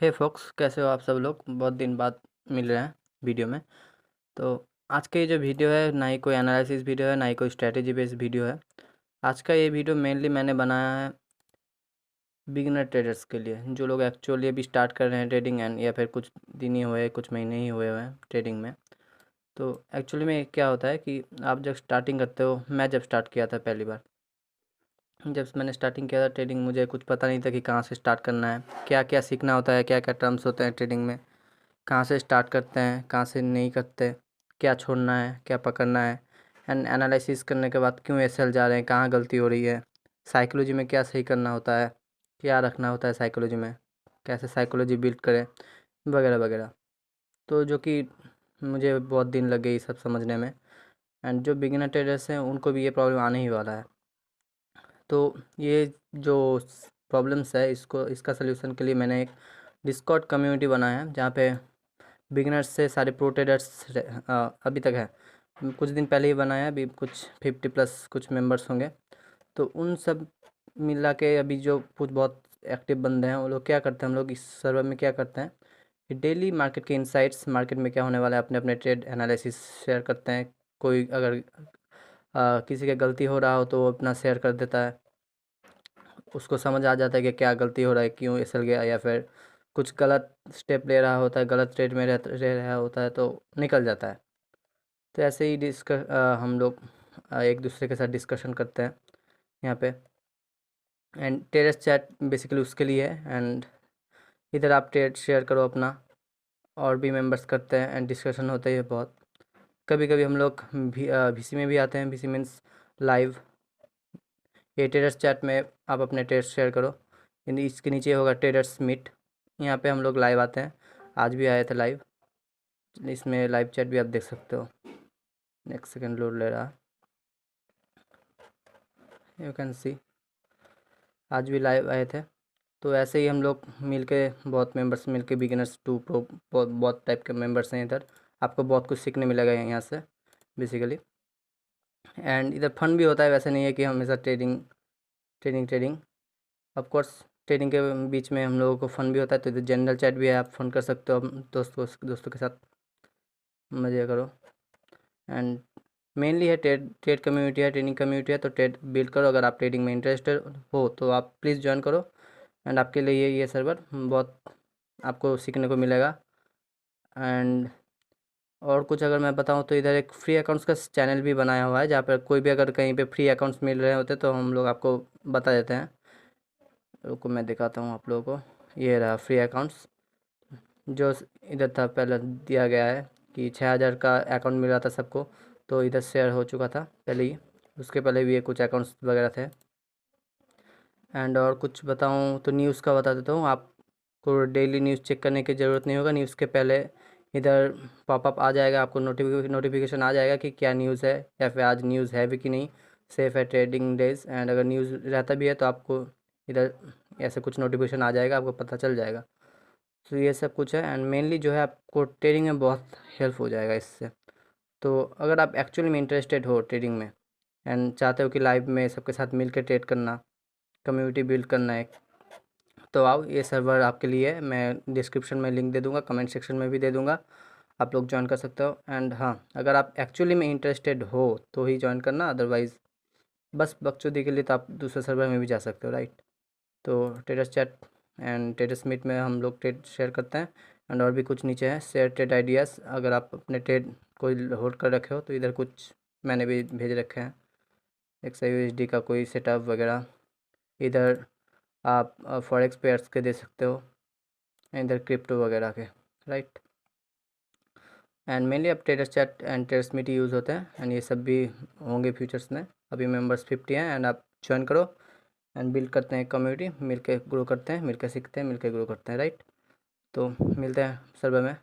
हे focus, कैसे हो आप सब लोग? बहुत दिन बाद मिल रहे हैं वीडियो में। तो आज का ये जो वीडियो है, ना ही कोई एनालिसिस वीडियो है, ना ही कोई स्ट्रेटेजी बेस्ड वीडियो है। आज का ये वीडियो मेनली मैंने बनाया है बिगिनर ट्रेडर्स के लिए, जो लोग एक्चुअली अभी स्टार्ट कर रहे हैं ट्रेडिंग एंड या फिर कुछ दिन ही हुए, कुछ महीने ही हुए हैं ट्रेडिंग में। तो एक्चुअली में क्या होता है कि आप जब स्टार्टिंग करते हो, मैं जब स्टार्ट किया था पहली बार, जब मैंने स्टार्टिंग किया था ट्रेडिंग, मुझे कुछ पता नहीं था कि कहाँ से स्टार्ट करना है, क्या क्या सीखना होता है, क्या क्या टर्म्स होते हैं ट्रेडिंग में, कहाँ से स्टार्ट करते हैं, कहाँ से नहीं करते, क्या छोड़ना है, क्या पकड़ना है, एंड एनालिसिस करने के बाद क्यों एसएल जा रहे हैं, कहाँ गलती हो रही है, साइकोलॉजी में क्या सही करना होता है, क्या रखना होता है साइकोलॉजी में, कैसे साइकोलॉजी बिल्ड करें, वगैरह वगैरह। तो जो कि मुझे बहुत दिन लग गए ये सब समझने में। एंड जो बिगिनर ट्रेडर्स हैं उनको भी ये प्रॉब्लम आने ही वाला है। तो ये जो प्रॉब्लम्स है, इसका सलूशन के लिए मैंने एक डिस्कॉर्ड कम्युनिटी बनाया है, जहाँ पे बिगिनर्स से सारे प्रो ट्रेडर्स अभी तक है। कुछ दिन पहले ही बनाया है, अभी कुछ 50+ कुछ मेंबर्स होंगे। तो उन सब मिला के अभी जो कुछ बहुत एक्टिव बंदे हैं, वो लोग क्या करते हैं, हम लोग इस सर्वर में क्या करते हैं कि डेली मार्केट के इनसाइट्स, मार्केट में क्या होने वाला है, अपने अपने ट्रेड एनालिसिस शेयर करते हैं। कोई अगर किसी का गलती हो रहा हो तो वो अपना शेयर कर देता है, उसको समझ आ जाता है कि क्या गलती हो रहा है, क्यों एसल गया, या फिर कुछ गलत स्टेप ले रहा होता है, गलत ट्रेड में रह रहा होता है तो निकल जाता है। तो ऐसे ही हम लोग एक दूसरे के साथ डिस्कशन करते हैं यहाँ पे। एंड टेरेस चैट बेसिकली उसके लिए है, एंड इधर आप ट्रेड शेयर करो अपना, और भी मेंबर्स करते हैं एंड डिस्कशन होते ही बहुत। कभी कभी हम लोग VC में भी आते हैं। VC means live. ये ट्रेडर्स चैट में आप अपने ट्रेड शेयर करो, इसके नीचे होगा ट्रेडर्स मीट, यहाँ पे हम लोग लाइव आते हैं। आज भी आए थे लाइव, इसमें लाइव चैट भी आप देख सकते हो। नेक्स्ट सेकंड लोड ले रहा, यू कैन सी। आज भी लाइव आए थे। तो ऐसे ही हम लोग मिल के, बहुत मेंबर्स मिल के, बिगिनर्स टू प्रो, बहुत टाइप के मेंबर्स हैं इधर। आपको बहुत कुछ सीखने मिलेगा यहाँ से बेसिकली। एंड इधर फन भी होता है, वैसे नहीं है कि हमेशा trading trading trading. Of course trading के बीच में हम लोगों को फ़न भी होता है, तो इधर जनरल चैट भी है, आप फ़न कर सकते हो दोस्तों के साथ, मज़े करो। एंड मेनली है ट्रेड ट्रेड कम्युनिटी है, ट्रेडिंग कम्युनिटी है, तो ट्रेड बिल्ड करो। अगर आप ट्रेडिंग में इंटरेस्टेड हो तो आप प्लीज़ ज्वाइन करो। एंड आपके लिए ये सर्वर बहुत आपको सीखने को मिलेगा। एंड और कुछ अगर मैं बताऊं तो इधर एक फ्री अकाउंट्स का चैनल भी बनाया हुआ है, जहाँ पर कोई भी अगर कहीं पे फ्री अकाउंट्स मिल रहे होते तो हम लोग आपको बता देते हैं। रुको मैं दिखाता हूँ आप लोगों को। ये रहा फ्री अकाउंट्स, जो इधर था पहले दिया गया है कि 6,000 का अकाउंट मिल रहा था सबको, तो इधर शेयर हो चुका था पहले ही। उसके पहले भी ये कुछ अकाउंट्स वगैरह थे। एंड और कुछ बताऊँ तो न्यूज़ का बता देता हूँ। आपको डेली न्यूज़ चेक करने की ज़रूरत नहीं होगा। न्यूज़ के पहले इधर पॉपअप आ जाएगा, आपको नोटिफिकेशन आ जाएगा कि क्या न्यूज़ है, या फिर आज न्यूज़ है भी कि नहीं, सेफ है ट्रेडिंग डेज। एंड अगर न्यूज़ रहता भी है तो आपको इधर ऐसे कुछ नोटिफिकेशन आ जाएगा, आपको पता चल जाएगा। तो ये सब कुछ है। एंड मेनली जो है आपको ट्रेडिंग में बहुत हेल्प हो जाएगा इससे। तो अगर आप एक्चुअली में इंटरेस्टेड हो ट्रेडिंग में एंड चाहते हो कि लाइव में सबके साथ मिल के ट्रेड करना, कम्युनिटी बिल्ड करना है, तो आओ, ये सर्वर आपके लिए है। मैं डिस्क्रिप्शन में लिंक दे दूँगा, कमेंट सेक्शन में भी दे दूँगा, आप लोग ज्वाइन कर सकते हो। एंड हाँ, अगर आप एक्चुअली में इंटरेस्टेड हो तो ही ज्वाइन करना, अदरवाइज़ बस बकचोदी के लिए तो आप दूसरे सर्वर में भी जा सकते हो, राइट। तो traders chat and traders meet में हम लोग ट्रेड शेयर करते हैं। एंड और भी कुछ नीचे है, शेयर ट्रेड आइडियाज़। अगर आप अपने ट्रेड कोई होल्ड कर रखे हो तो इधर कुछ मैंने भी भेज रखे हैं, XAUSD का कोई सेटअप वगैरह। इधर आप फॉरेक्स पेयर्स के दे सकते हो, इधर क्रिप्टो वगैरह के, राइट। एंड मेनली अब traders chat and traders meet use होते हैं, एंड ये सब भी होंगे फ्यूचर्स में। अभी मेंबर्स 50 हैं, एंड आप ज्वाइन करो एंड बिल्ड करते हैं कम्युनिटी, मिलके ग्रो करते हैं, मिलके सीखते हैं, मिलके ग्रो करते हैं, राइट। तो मिलते हैं सर्वर में।